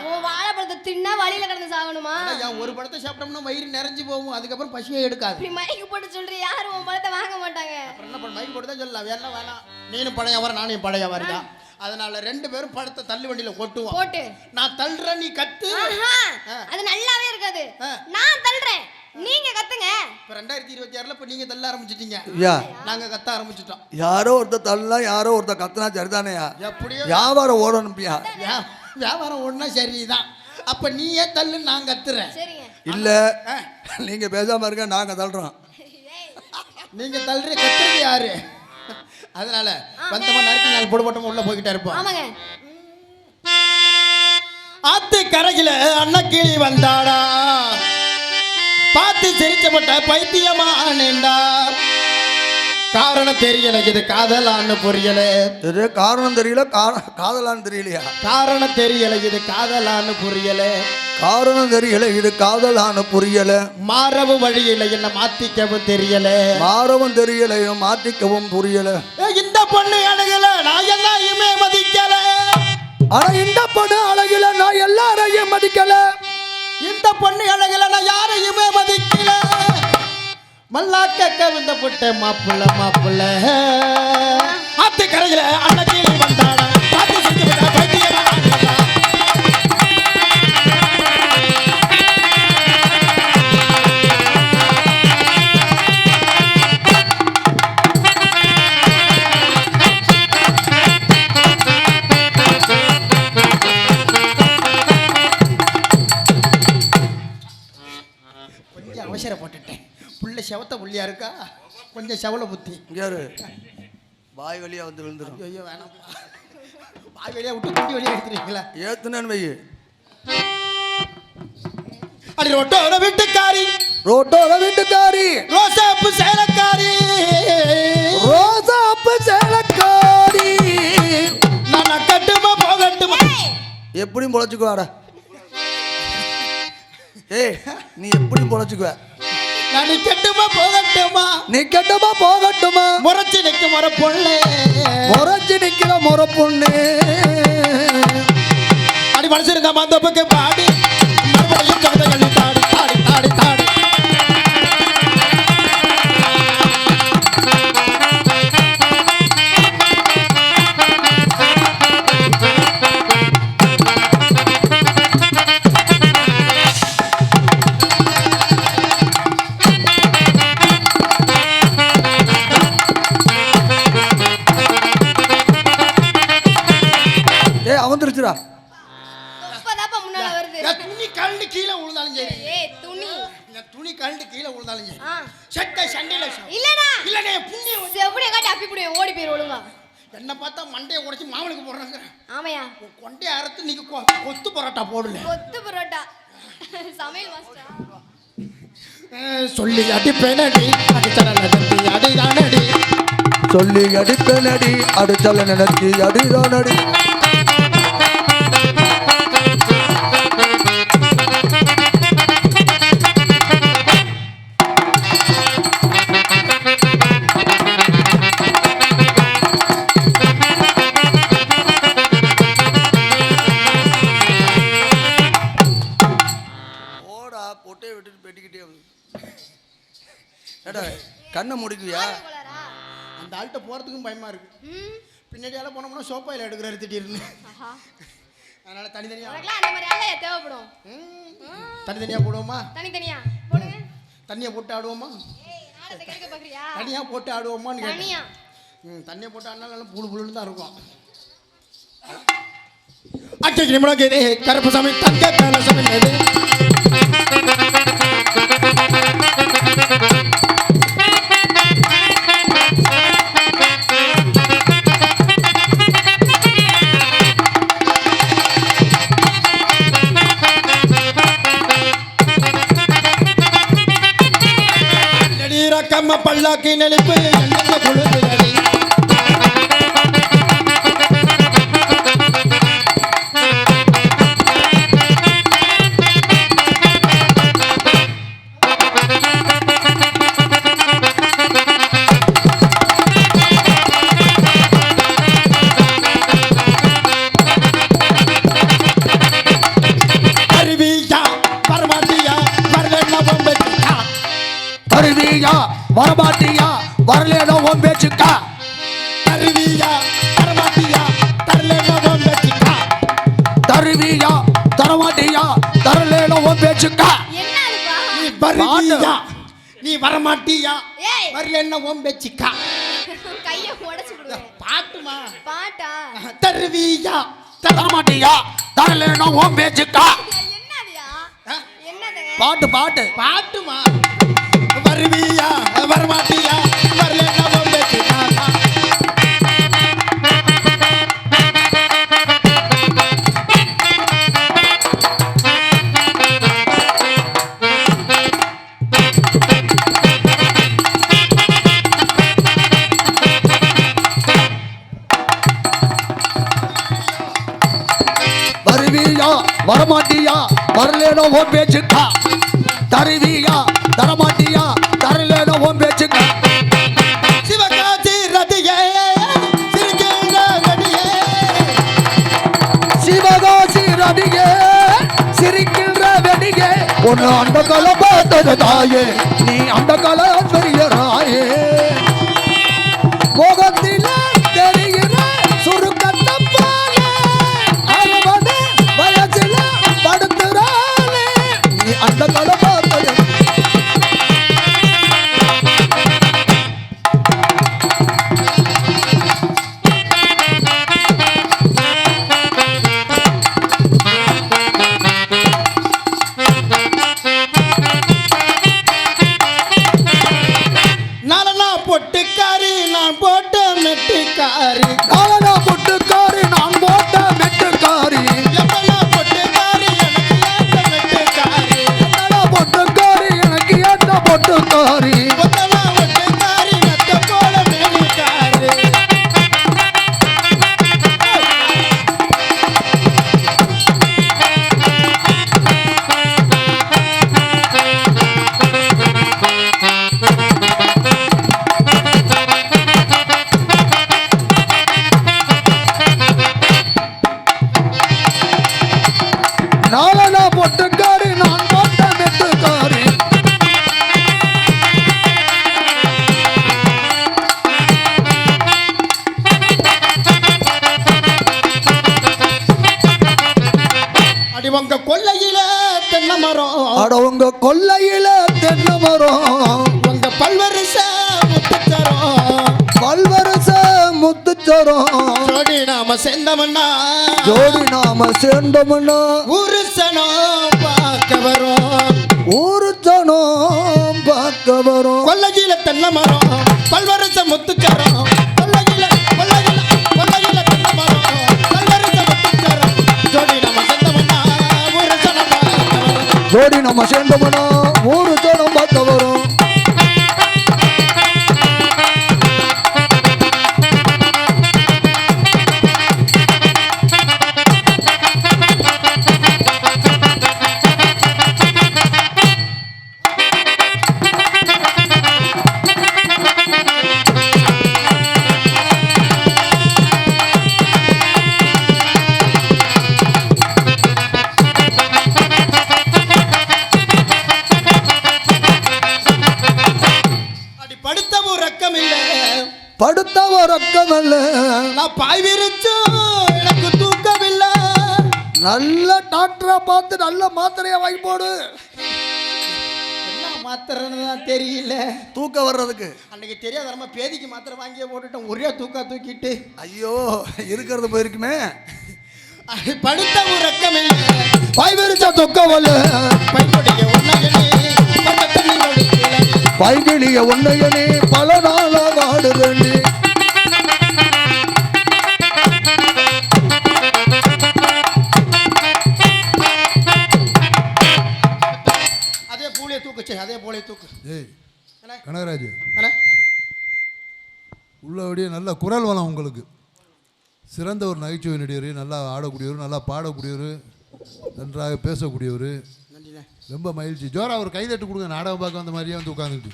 Speaker 2: உன் வாழைப்பழத்தை தின்னா வழியில கிடந்து சாகணுமா?
Speaker 1: ஒரு பழத்தை சாப்பிட்டோம்னா வயிறு நிறைஞ்சு போகும், அதுக்கப்புறம் பசியே எடுக்காது.
Speaker 2: இப்படி மைக்கு போட்டு சொல்றீ, யாரும் உன் பழத்தை வாங்க மாட்டாங்க.
Speaker 1: அப்புறம் என்ன பண்ண, மைக் போட்டு தான் சொல்லலாம், வேணா வேணாம், நீனும் பழைய வர நானும் பழைய வரதான். அதனால 2 பேரும் பழத்தை தள்ளு வண்டியில கொட்டுவோம்.
Speaker 2: போட்டு
Speaker 1: நான் தள்ளுறேன், நீ கத்து.
Speaker 2: அது நல்லாவே இருக்காது. நான் தள்ளுறேன், நீங்க கத்துங்க.
Speaker 1: இப்ப 2026ல இப்ப நீங்க தள்ள ஆரம்பிச்சிட்டீங்க,
Speaker 3: யா
Speaker 1: நாங்க கத்த ஆரம்பிச்சிட்டோம்.
Speaker 3: யாரோ ஒருத்தர் தள்ளலாம், யாரோ ஒருத்தர் கத்துனா சரிதானேயா?
Speaker 1: எப்படியோ
Speaker 3: வியாபாரம் ஓடணும்பியா?
Speaker 1: வியாபாரம் ஒண்ணா சரிதான். அப்ப நீயே தள்ளு, நான் கத்துறேன்.
Speaker 2: சரிங்க.
Speaker 3: இல்ல நீங்க பேசாம இருக்க, நாங்க தள்ளுறோம்.
Speaker 1: நீங்க தள்ளுற கத்துறது யாரு? அதனால வந்தவன் நறுக்கு நாள் போடுபட்டவன் உள்ள போய்கிட்டே இருப்போம்.
Speaker 2: ஆமாங்க.
Speaker 1: ஆத்து கரையில அன்னக்கிளி வந்தாடா, பார்த்து சிரிச்சப்பட்ட பைத்தியமா நின்றா, காரணம் தெரியல, இது காதலான்னு புரியல,
Speaker 3: இது காரணம் தெரியல, காதலான்னு தெரியலையா?
Speaker 1: காரணம் தெரியல, இது காதலான்னு புரியல,
Speaker 3: காரணம் தெரியல, இது காதலான்னு புரியல,
Speaker 1: மாறவும் வழியில என்ன மாத்திக்கவும் தெரியல,
Speaker 3: மாறவும் தெரியல, மாத்திக்கவும் புரியல.
Speaker 1: இந்த பொண்ணு அழகுல நான் எல்லாரையுமே மதிக்கல,
Speaker 3: ஆனா இந்த பொண்ணு அழகுல நான் எல்லாரையும் மதிக்கல,
Speaker 1: இந்த பொண்ணு அழகுல நான் யாரையுமே மதிக்கல, மல்லாக்க கவிந்த புட்ட மாப்புள்ள மாப்புள்ள, ஆத்து கரையில அன்னக்கிளி வந்தாடா, பார்த்து சிரிச்சப்பட்ட பைத்தியமா நின்றா. கொஞ்சம் அவசரப்பட்டுட்டேன், புள்ள செவத்த புள்ளியா இருக்கா, கொஞ்சம் செவல புத்தி.
Speaker 3: யாரு வாய் வழியா வந்து விழுந்துடும்.
Speaker 1: ஐயோ வேணாம், வாய் வழியா விட்டு குண்டி வழியா எடுத்துருக்கீங்களா?
Speaker 3: ஏத்துனேன்னு வை.
Speaker 1: அடி ரோட்டோர வீட்டுக்காரி,
Speaker 3: ரோட்டோர வீட்டுக்காரி,
Speaker 1: ரோசாப்பு சேலக்காரி,
Speaker 3: ரோசாப்பு சேலக்காரி,
Speaker 1: நான் கட்டுமா போகட்டுமா?
Speaker 3: எப்படியும் பொழைச்சுக்குவாடா. ஏய் நீ எப்படியும் பொழைச்சுக்குவ.
Speaker 1: நான் கட்டுமா போகட்டுமா?
Speaker 3: நீ கெட்டமா போகட்டுமா?
Speaker 1: முறைச்சு நிற்க முறை பொண்ணு,
Speaker 3: முறைச்சு நிக்கிற முறை பொண்ணு,
Speaker 1: அடி மனசு இருந்தா மந்தப்புக்கு பாடி, மறுபடியும் கவிதைகள் தாடி தாடி தாடி தாடி. துணி கழண்டு கீழே விழுந்தாலும் சரி
Speaker 2: துணி
Speaker 1: இந்த துணி கழண்டு கீழே விழுந்தாலும் சரி
Speaker 2: ஆ.
Speaker 1: சட்டை சண்டையில
Speaker 2: இல்லடா
Speaker 1: இல்லனே புண்ணியம்
Speaker 2: செவடிய காட்டி அப்பி புடிய ஓடி போயிரு ஒழுங்கா.
Speaker 1: என்ன பார்த்தா மண்டையை உடைச்சு மாமனுக்கு போடுறாங்க.
Speaker 2: ஆமையா
Speaker 1: கொண்டையை அறுத்து நீங்க கொத்து பரோட்டா போடல.
Speaker 2: கொத்து பரோட்டா சமையல் மாஸ்டர்.
Speaker 1: சொல்லி அடிப்பேனடி அடிச்சனடி அடிதானடி
Speaker 3: சொல்லி அடிப்பேனடி அடிச்சல நினைச்சி அடிதானடி. பொட்டையை விட்டுட்டு பெட்டிக்கிட்டே வந்து கண்ணை முடிக்கலையா?
Speaker 1: அந்த ஆள்கிட்ட போறதுக்கும் பயமா இருக்கு. பின்னாடியால போனோம்னா சோப்பாயில எடுக்கிறாரு திடீர்னு. அதனால தனித்தனியா
Speaker 2: அந்த மாதிரி ஆளே தேவைப்படும்.
Speaker 1: தனித்தனியா போடுவோமா?
Speaker 2: தனித்தனியா போடுங்க.
Speaker 1: தண்ணியை போட்டு ஆடுவோமா?
Speaker 2: நாளை கேட்க பாக்குறியா?
Speaker 1: தனியா போட்டு ஆடுவோமான்னு
Speaker 2: தனியா
Speaker 1: தண்ணியை போட்டு ஆடினா நல்லா புழு புழுன்னு தான் இருக்கும். அச்சை முடக்கே கருப்பு சாமி தங்க கலசம் என்னது ரக்கம்ம பல்லாக்கி நெளிப்பு எண்ணெய் கொழுந்துதடி
Speaker 3: வரமாட்டியா வரலேனோ உன் பேச்சுக்கா.
Speaker 1: தருவியா வரமாட்டியா தரலேனோ உன் பேச்சுக்கா.
Speaker 3: தருவியா தரமாட்டியா தரலேனோ உன் பேச்சுக்கா.
Speaker 1: நீ வருவியா நீ வரமாட்டியா வரலேனோ உன் பேச்சுக்கா.
Speaker 2: கைய உடைச்சு விடுவேன்.
Speaker 1: பாட்டுமா
Speaker 2: பாட்டா?
Speaker 3: தருவியா தரமாட்டியா தரலேனோ உன் பேச்சுக்கா.
Speaker 2: என்னதுயா? என்னது?
Speaker 3: பாட்டு பாட்டு
Speaker 1: பாட்டுமா. வருவியா வரமாட்டியா வரலேனோ உன் பேச்சுக்கா.
Speaker 3: வருவியா வரமாட்டியா வரலேனோ உன் பேச்சுக்கா. தருவியா தரமாட்டியா தரலேனோ உன் பேச்சுக்கா.
Speaker 1: சிவகாசி ரதியே சிரிக்கின்ற வெடியே
Speaker 3: சிவகாசி ரதியே சிரிக்கின்ற வெடியே ஒன்னு அந்த கலை பார்த்தது தாயே நீ அந்த கலை பெரியராயே. முகத்தில தெரிகிற சுருக்கத்தை போல அறுபது வயசுல படுத்துறாளே நீ அந்த கலை பார்த்தது.
Speaker 1: நாலனா பொட்டுக்காரி நான் போட்ட மெட்டுக்காரி.
Speaker 3: நாலனா பொட்டுக்காரி நான் போட்ட மெட்டுக்காரி.
Speaker 1: எப்பனா பொட்டுக்காரி எனக்கு ஏத்த மெட்டுக்காரி.
Speaker 3: என்னடா பொட்டுக்காரி எனக்கு ஏத்த பொட்டுக்காரி.
Speaker 1: ஒத்தனா பொட்டுக்காரி நத்த போல மேனிக்காரி.
Speaker 3: நாலனா பொட்டுக்காரி நான் போட்ட மெட்டுக்காரி.
Speaker 1: அடி உங்க கொல்லையில தென்னை மரம்
Speaker 3: அட உங்க கொல்லையில தென்னை மரம்
Speaker 1: உங்க பல்வரிச முத்துச்சரம்
Speaker 3: பல்வரச முத்துச்சரம்
Speaker 1: ஜோடி நாம சேர்ந்தோம்னா
Speaker 3: ஜோடி நாம சேர்ந்தோம்னா
Speaker 1: ஒரு சனம் பார்க்க வரும்
Speaker 3: ஊரு ஜனம் பார்க்க வரும்
Speaker 1: கொல்லகில தென்னை மரம் பல்வரச முத்துச்சரம் கொல்லகில தென்னை மரம் பல்வரச முத்துச்சரம் ஜோடி நாம சேர்ந்தோம்னா ஒரு சனம் பார்க்க வரும்
Speaker 3: ஜோடி நாம சேர்ந்தோம்னா ஊரு ஜனம் பார்க்க வரும் படுத்த உறக்கமல்ல
Speaker 1: நான் பாய் விரிச்சும் எனக்கு தூக்கமில்லை
Speaker 3: நல்ல டாக்டரா பார்த்து நல்ல மாத்திரையா வாங்கி போடு
Speaker 1: என்ன மாத்திரைன்னு தான் தெரியல
Speaker 3: தூக்கம் வர்றதுக்கு
Speaker 1: அன்னைக்கு தெரியாத நம்ம பேதிக்கு மாத்திரை வாங்கியே போட்டுட்டோம் ஒரே தூக்கிட்டு
Speaker 3: ஐயோ இருக்கிறது போயிருக்குமே
Speaker 1: படுத்த உறக்கமில்லை
Speaker 3: பாய் விரிச்சா தூக்கமல்ல
Speaker 1: பையனுடைய உன்னையனே
Speaker 3: பைகிளிய உன்னையனே பல நாளா வாடுவேண்டி
Speaker 1: அதே போல தூக்கு
Speaker 4: ஏய் கனகராஜ் உள்ளபடியே நல்ல குரல் வளம் உங்களுக்கு சிறந்த ஒரு நகைச்சுவை நடிகர் நல்லா ஆடக்கூடியவர் நல்லா பாடக்கூடியவர் நன்றாக பேசக்கூடியவர் ரொம்ப மகிழ்ச்சி ஜோரா ஒரு கைதட்டு கொடுங்க நாடகம் பார்க்க வந்த மாதிரியே வந்து உட்காந்துக்கிட்டு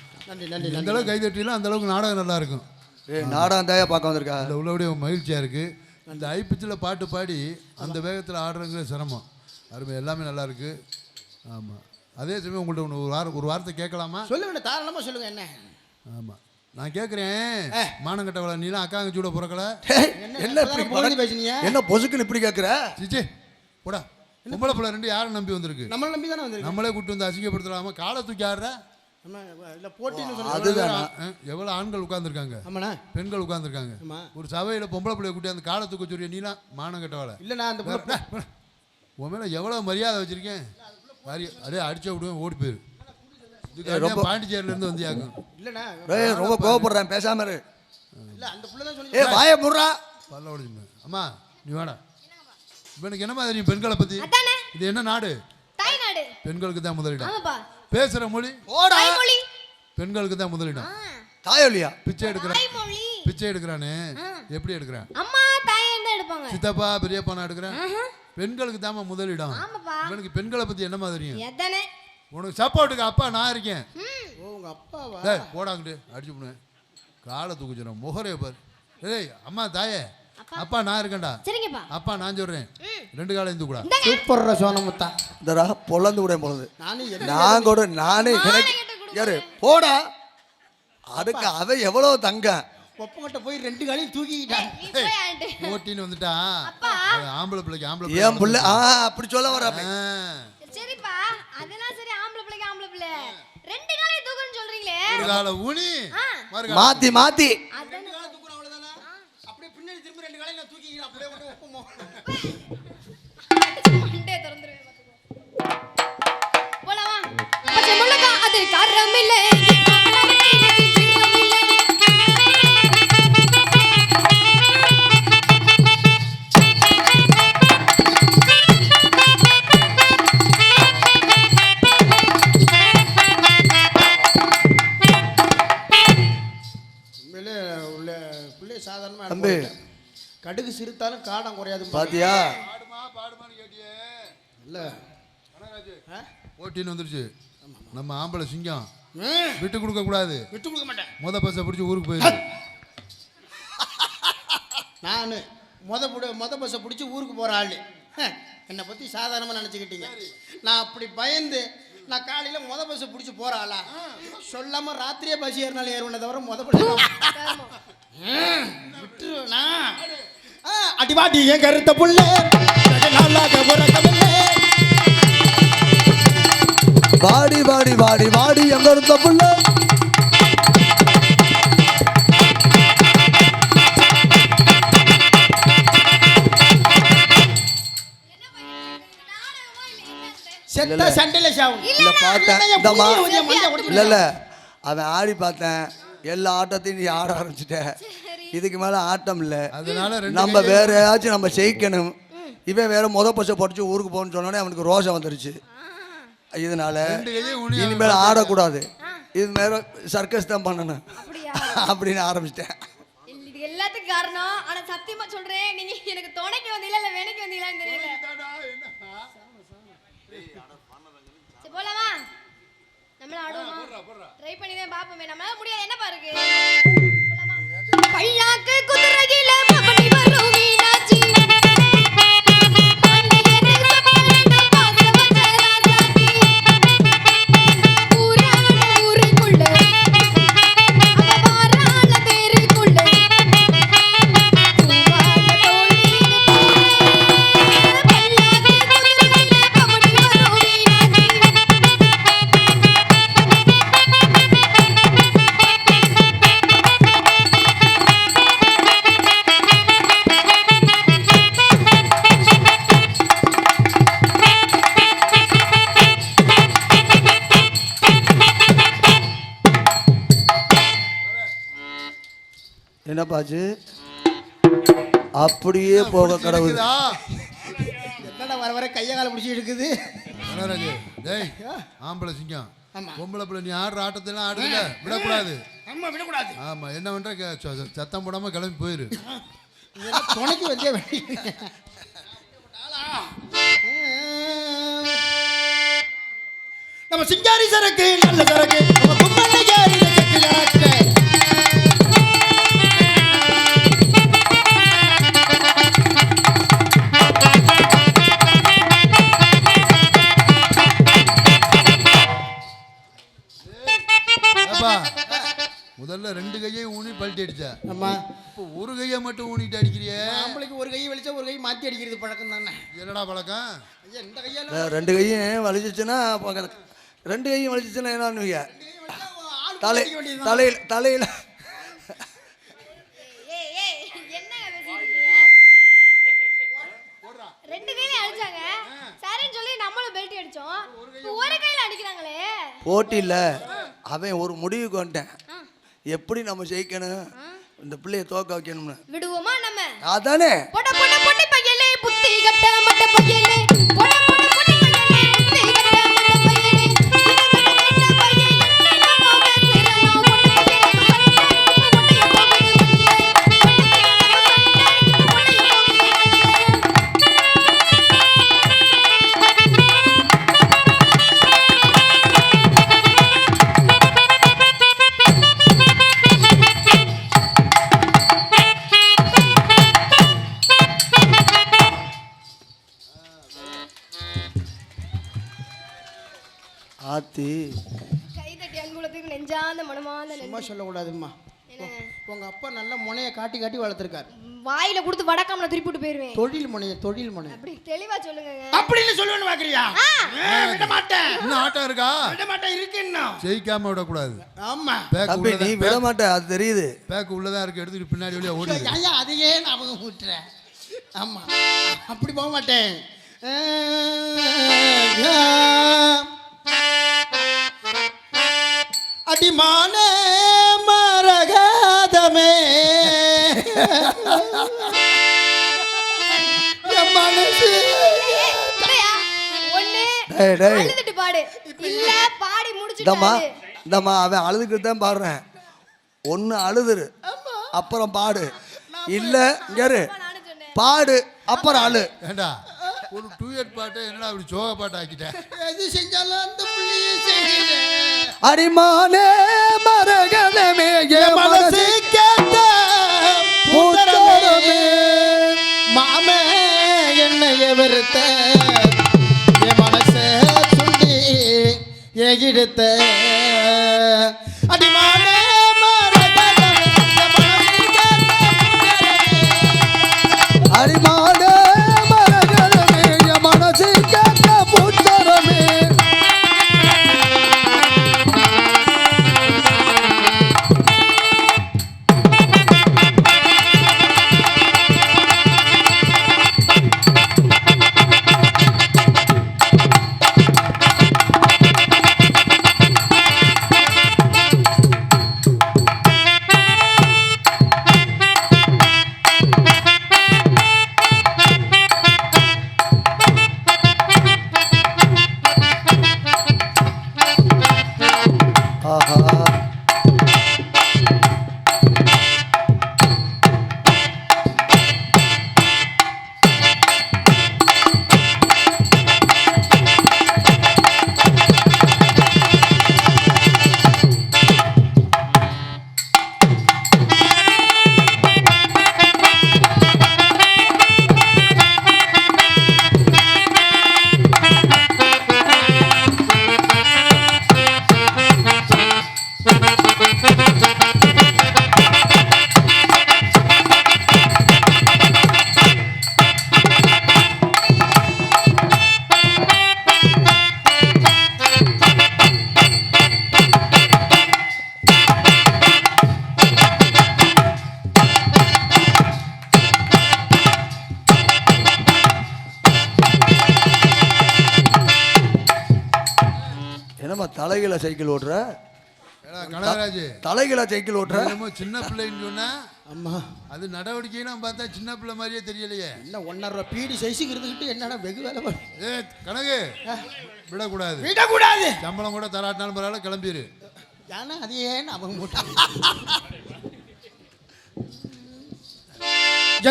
Speaker 4: எந்த அளவுக்கு கைதட்டிலாம் அந்த அளவுக்கு நாடகம் நல்லா இருக்கும்
Speaker 3: நாடகம் தாயா பார்க்க வந்திருக்கா
Speaker 4: அதில் உள்ளபடியே மகிழ்ச்சியாக இருக்குது அந்த ஐப்பிச்சில் பாட்டு பாடி அந்த வேகத்தில் ஆடுறதுங்கிறது சிரமம் அருமை எல்லாமே நல்லா இருக்குது ஆமாம் அதே சமயம் உங்கள்கிட்ட ஒரு வார்த்தை கேட்கலாமா
Speaker 1: சொல்லுங்க தாராளமாக சொல்லுங்கள் என்ன
Speaker 4: ஆமாம் நான் கேட்குறேன் மானங்கட்டவளை நீலாம் அக்காங்க சூட பிறக்கல
Speaker 3: என்ன பேசுனீங்க என்ன பொசுக்குன்னு இப்படி கேட்குற
Speaker 4: சிச்சே போடா பொம்பளை பிள்ளை ரெண்டு யாரும் நம்பி வந்திருக்கு
Speaker 1: நம்மளை நம்பி தானே வந்திருக்கு
Speaker 4: நம்மளே கூப்பிட்டு வந்து அசிங்கப்படுத்தலாமா காலை தூக்கி ஆடுற எவ்வளோ ஆண்கள் உட்காந்துருக்காங்க பெண்கள் உட்காந்துருக்காங்க ஒரு சபையில் பொம்பளை பிள்ளைய கூட்டி அந்த காலை தூக்க சொல்லிய நீலாம் மானம் கட்டவளை
Speaker 1: இல்லை நான் அந்த
Speaker 4: உன் மேலே எவ்வளோ மரியாதை வச்சிருக்கேன் அதே அடிச்ச விடுவேன் ஓடி போயிரு பாண்டிச்சேரியிலேருந்து வந்தியாக்கும்
Speaker 1: இல்லைண்ணா
Speaker 3: ரொம்ப கோவப்படுறேன் பேசாம இரு
Speaker 1: இல்லை அந்த பிள்ளை தான் சொல்லி
Speaker 3: வாய முடுறா
Speaker 4: பல்ல உடச்சு அம்மா நீ வாடா இப்போ எனக்கு என்ன மாதிரி பெண்களை பற்றி இது என்ன நாடு பெண்களுக்கு தான் முதலிடம் பேசுகிற மொழி பெண்களுக்கு தான் முதலிடம்
Speaker 3: தாயொலியா
Speaker 4: பிச்சை எடுக்கிறானே எப்படி எடுக்கிறான் சித்தப்பா பெரியப்பா நான் எடுக்கிறேன் பெண்களுக்கு தாமா முதலிடம் இவனுக்கு பெண்களை பற்றி என்ன மாதிரியும் உனக்கு சப்போர்ட்டுக்கு அப்பா நான் இருக்கேன்
Speaker 1: உங்க அப்பாவா
Speaker 4: போடாங்கிட்டு அடிச்சு போனேன் காலை தூக்குச்சுறேன் முகரைய பாரு ஏய் அம்மா தாயே அப்பா நான் இருக்கேன்டா அப்பா நான் சொல்றேன் ரெண்டு காலையும் தூக்குடா
Speaker 1: சூப்பர் சோனமுத்தா
Speaker 3: இதரா பொழந்து விட பொழுது நான் கூட நானே யாரு போடா அதுக்கு அவ எவ்வளவு தங்க
Speaker 1: ஒப்பங்கிட்ட போய் ரெண்டு காலையும் தூக்கிட்டான்
Speaker 4: ஓட்டின்னு வந்துட்டான் ஆம்பளை பிள்ளைக்கு ஆம்பளை
Speaker 3: ஏன் பிள்ளை அப்படி சொல்ல வர
Speaker 2: சரிப்பா அதெல்லாம் சரி ஆம்பளை பிள்ளைக்கு ஆம்பளை பிள்ளை ரெண்டு காலையும் தூக்குன்னு சொல்றீங்களே
Speaker 4: ஒரு காலை ஊனி
Speaker 3: மாத்தி மாத்தி
Speaker 1: அப்படியே பின்னாடி திரும்ப ரெண்டு காலையும் நான் தூக்கிக்கிறேன் அப்படியே வந்து ஒப்பமோ
Speaker 2: மண்டே திறந்துருவேன் போலாமா பச்சை முள்ளக்கா அது காரம் இல்லை
Speaker 1: சாதாரணமா கடுகு சிறுத்தாலும் காடம் குறையாது
Speaker 3: பாத்தியா
Speaker 1: இல்ல
Speaker 4: ஓட்டின்னு வந்துருச்சு நம்ம ஆம்பளை சிங்கம் விட்டு கொடுக்க கூடாது
Speaker 1: விட்டு கொடுக்க மாட்டேன்
Speaker 4: மொத பஸ்ஸை பிடிச்சி ஊருக்கு போயிரு
Speaker 1: நான் மொத பஸ்ஸை பிடிச்சி ஊருக்கு போற ஆளு என்னை பத்தி சாதாரணமா நினைச்சுக்கிட்டீங்க நான் அப்படி பயந்து நான் காலையில மொத பஸ்ஸை பிடிச்சி போற ஆளா சொல்லாம ராத்திரியே பஸ் ஏறினாலும் ஏறுவனை தவிர மொத பஸ் அடிவாடி என் கருத்த புள்ள
Speaker 3: வாடி வாடி வாடி வாடி எங்க இருந்த புள்ள
Speaker 1: செத்தா சண்டையில சாவும்.
Speaker 5: இல்ல பார்த்தேன்
Speaker 1: இல்ல,
Speaker 5: இந்தம்மா
Speaker 1: புரிய மஞ்சள் உடைச்சு
Speaker 5: இல்ல அவன் ஆடி பார்த்தேன் எல்லா ஆட்டத்தையும் நீ ஆட ஆரம்பிச்சிட்ட இதுக்கு மேல ஆட்டம் இல்ல
Speaker 4: அதனால
Speaker 5: நம்ம வேற ஏதாச்சும் நம்ம ஜெயிக்கணும் இவன் வேற பசை படிச்சு ஊருக்கு போகணும்னு சொன்னோடனே அவனுக்கு ரோஷம் வந்துருச்சு இதனால இனிமேல் ஆடக்கூடாது இது மேல சர்க்கஸ் தான் பண்ணணும் அப்படின்னு ஆரம்பிச்சிட்டேன்.
Speaker 2: இது எல்லாத்துக்கும் காரணம். ஆனா சத்தியமா சொல்றேன், நீங்க எனக்கு துணைக்கு வந்தீங்களா இல்ல வேலைக்கு வந்தீங்களான்னு தெரியல. சரி போலாமா? நம்மள ஆடுவோமா? ட்ரை பண்ணி தான் பாப்போமே. நம்மளால முடியாது என்ன பாருக்கு? போலாமா? பல்லாக்கு குதிரையில பவனி வரும் மீனாட்சி
Speaker 5: என்னப்பாச்சு அப்படியே போக கடவுள்
Speaker 1: என்னடா வர வர கைய கால பிடிச்சி இருக்குது.
Speaker 4: டேய் ஆம்பளை சிங்கம்
Speaker 1: ஆமா.
Speaker 4: பொம்பளை பிள்ளை நீ ஆடுற ஆட்டத்தெல்லாம் ஆடுதுல விடக்கூடாது.
Speaker 1: ஆமா விடக்கூடாது.
Speaker 4: ஆமா என்ன பண்ற சத்தம் போடாம கிளம்பி போயிரு.
Speaker 1: துணைக்கு வந்தே நம்ம சிங்காரி சரக்கு நல்ல சரக்கு நம்ம பொம்மல்ல ஏறி சரக்கு
Speaker 4: முதல்ல 2 கையையும் ஊனி பல்ட்டி அடிச்சா.
Speaker 1: ஆமா.
Speaker 4: இப்போ ஒரு கையை மட்டும் ஊனிட்டு அடிக்கிறியே.
Speaker 1: ஆம்பளைக்கு ஒரு கை வலிச்சா ஒரு கை மாத்தி அடிக்கிறது பழக்கம் தானே.
Speaker 4: என்னடா பழக்கம்?
Speaker 1: ஐயா இந்த கையால
Speaker 5: 2 கையும் வலிச்சுச்சுன்னா 2 கையும் வலிச்சுச்சுன்னா என்ன பண்ணுவீங்க? தலையில தலையில
Speaker 2: ஏய் ஏய் என்னங்க பேசிட்டீங்க? ரெண்டு கையில அடிச்சாங்க. சரின்னு சொல்லி நம்மளும் பெல்ட் அடிச்சோம். ஒரு கையில அடிக்கிறாங்களே.
Speaker 5: போட்டி இல்ல அவன் ஒரு முடிவுக்கு வந்துட்டேன். எப்படி நம்ம ஜெயிக்கணும் இந்த பிள்ளைய தோக்க வைக்கணும்னு
Speaker 2: விடுவோமா நம்ம?
Speaker 5: அதானே
Speaker 2: போட போட போடி பையலே புத்தி கட்ட மட்ட பையலே போட போட போடி பையலே புத்தி கட்ட மட்ட பையலே இந்த பையலே நம்ம பேசுறோம்
Speaker 5: ஆத்தி
Speaker 2: கை தட்டி அன்புலத்துக்கு நெஞ்சாந்த மனமாந்த
Speaker 1: சும்மா சொல்லக்கூடாதும்மா.
Speaker 2: என்னங்க
Speaker 1: உங்க அப்பா நல்ல முனையை காட்டி காட்டி வளர்த்துருக்காரு.
Speaker 2: வாயில கொடுத்து வடக்காமல திருப்பிட்டு போயிருவேன்.
Speaker 1: தொழில் முனை
Speaker 2: அப்படி தெளிவா சொல்லுங்க.
Speaker 1: அப்படின்னு சொல்லுவேன்னு பாக்குறியா? விட மாட்டேன்.
Speaker 4: இன்னும் ஆட்டம் இருக்கா?
Speaker 1: விட மாட்டேன் இருக்கு இன்னும்.
Speaker 4: ஜெயிக்காம விடக்கூடாது.
Speaker 1: ஆமா.
Speaker 5: தம்பி நீ விட மாட்டே அது தெரியுது.
Speaker 4: பேக் உள்ளதா இருக்கு எடுத்துட்டு பின்னாடி வழியா ஓடி.
Speaker 1: ஐயா அதையே நான் விட்டுறேன். ஆமா அப்படி போக மாட்டேன். அடிமானே மரகதமே என் மனசு
Speaker 2: அழுதுட்டு பாடு இல்ல பாடி முடிச்சிட்டாரு.
Speaker 5: இந்தம்மா அவன் அழுதுகிட்டு தான் பாடுறேன். ஒன்னு அழுதுரு அப்புறம் பாடு இல்ல இங்கரு பாடு அப்புறம் அழு.
Speaker 4: ஏண்டா ஒரு டூயட் பாட்டு என்னடா அப்படி சோக பாட்டு ஆக்கிட்டேன்.
Speaker 1: எது செஞ்சாலும் அந்த புள்ளியை செய்கிறேன்.
Speaker 3: அடிமானே மரகதமே என் மனசு
Speaker 1: கேட்ட பூதரமே மாமே என்னைய வெறுத்த என் மனச சுண்டி எகிடுத்த அடிமானே
Speaker 3: அடிமானே மரகதமே என் மனசு கேட்ட பூத்தரமே.
Speaker 5: என்னம்மா தலைகீழ சைக்கிள் ஓட்டுற?
Speaker 4: ஏடா கனகராஜ்,
Speaker 5: தலைகீழ சைக்கிள் ஓட்டுற?
Speaker 4: என்னமோ சின்ன பிள்ளைன்னு சொன்னா
Speaker 1: அம்மா
Speaker 4: நடவடிக்கையெல்லாம் பார்த்தா சின்ன பிள்ளை மாதிரியே தெரியலையே.
Speaker 1: என்ன 1.5 ரூபா பீடி சைஸுக்கு இருந்துக்கிட்டு என்னடா வெகு வேலை
Speaker 4: ஏ கனகு, விடக்கூடாது.
Speaker 1: விடக்கூடாது.
Speaker 4: சம்பளம் கூட தராட்டினாலும் பரவாயில்ல, கிளம்பிடு.
Speaker 1: ஏன்னா அது ஏன் அவங்க போட்டாங்க.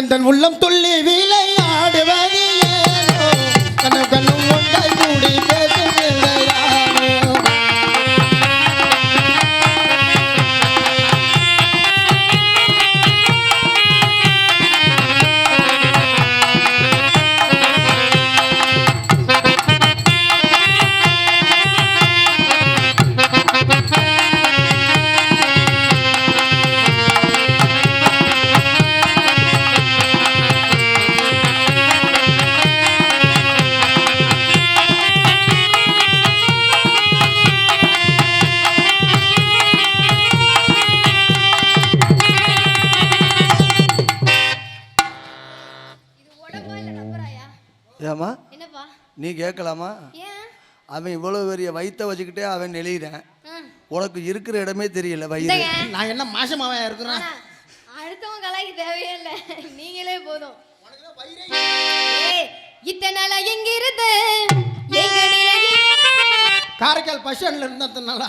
Speaker 1: எந்தன் உள்ளம் துள்ளி விளையாடுவது ஏனோ, கண்ணும் கண்ணும் ஒன்றாய் கூடி பேசுவது யாரோ.
Speaker 5: ஏமா
Speaker 2: என்னப்பா?
Speaker 5: நீ கேட்கலாமா?
Speaker 2: ஏன்?
Speaker 5: அவன் இவ்வளவு பெரிய வயித்தை வச்சுக்கிட்டே அவன் நெளியிறேன். உனக்கு இருக்கிற இடமே தெரியல வயிறு.
Speaker 2: இந்தங்க.
Speaker 1: நான் என்ன மாசமாவே இருக்கிறேன்?
Speaker 2: ஆனா, அடுத்தவங்க கலாய்க்கு தேவையே இல்லை, நீங்களே போதும். ஏய், இத்தனை நாளா எங்க இருந்து எங்க நிலையே?
Speaker 1: காரைக்கால் பஸ் ஸ்டாண்ட்ல இருந்ததுனால